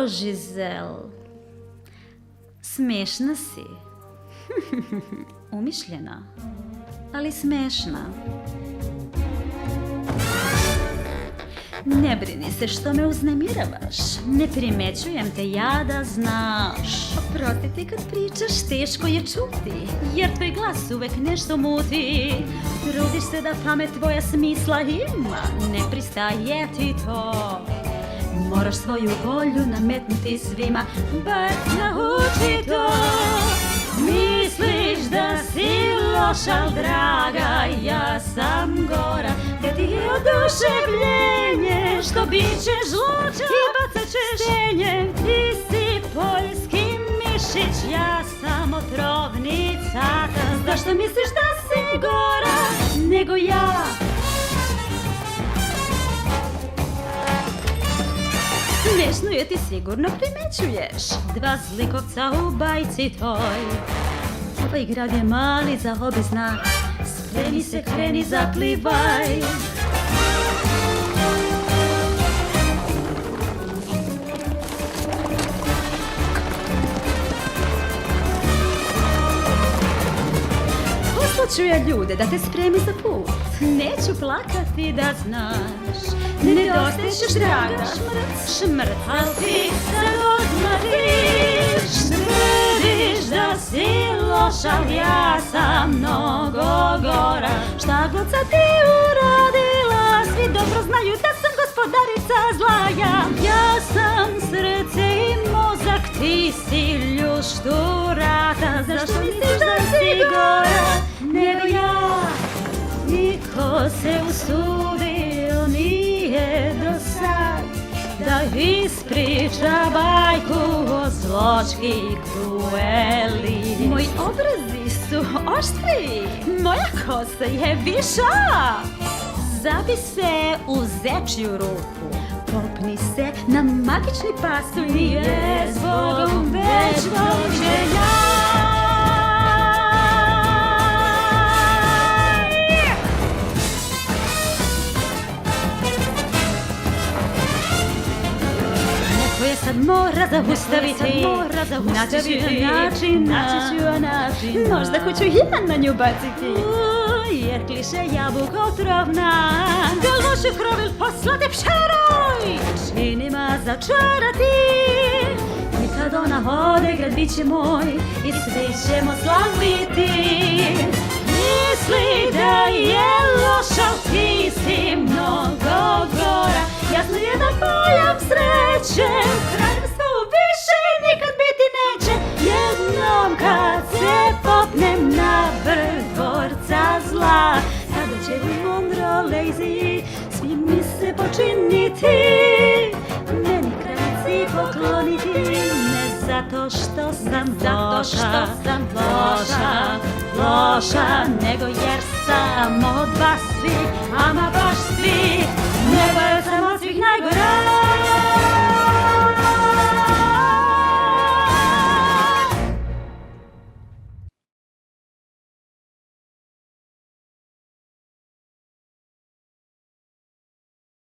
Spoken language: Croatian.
Žizel, smešna si. Umišljena, ali smešna. Ne brini se što me uznemiravaš, ne primećujem te ja da znaš. Oprosti ti kad pričaš, teško je čuti, jer tvoj glas uvek nešto muti. Trudiš se da pamet tvoja smisla ima, ne pristaje ti to. Moraš svoju volju nametnuti svima, bar nauči to. Misliš da si loša, al draga, ja sam gora. Te ti je oduševljenje, što biće žluča i bacat ćeš štenje. Ti si poljski mišić, ja sam otrovnica. Zašto misliš da si gora nego ja? Smešno je, ti sigurno primećuješ dva zlikovca u bajci toj. Ovaj grad je mali, za obe zna, spremi se, kreni, zaplivaj. Poslaću ja ljude da te spremi za put, neću plakati da znaš. Nedostaješ draga, šmrt, al ti sad odmrdiš. Tvrdiš da si loša, al ja sam mnogo gora. Šta god sad ti uradila, svi dobro znaju da sam gospodarica zla. Ja sam srce i mozak, ti si ljušturata. Zašto misliš da si gora nego ja? Niko se usudio nije do sad da ispriča bajku o zločki Krueli. Moji obrazi su oštri, moja kosa je viša. Zabi se u zečju ruku, popni se na magični pasulj. Nije zbog večnog želja. Koje sad mora zaustaviti, naći ću način, možda hoću ja na nju baciti. Jer kliše jabuka otrovna, da loše krovil poslati pšeroj, čini ma začarati. I kad ona ode, grad bit će moj i svi ćemo slaviti. Misli da je loša, ti si mnogo gora. Jasno je da pojam sreće kraljevstvo više nikad biti neće. Jednom kad se popnem na vrh dvorca zla, tada će Monroe lazy svi mi se počiniti, meni kraljici pokloniti. Ne zato što sam loša, nego jer sam od vas svi, ama baš svi.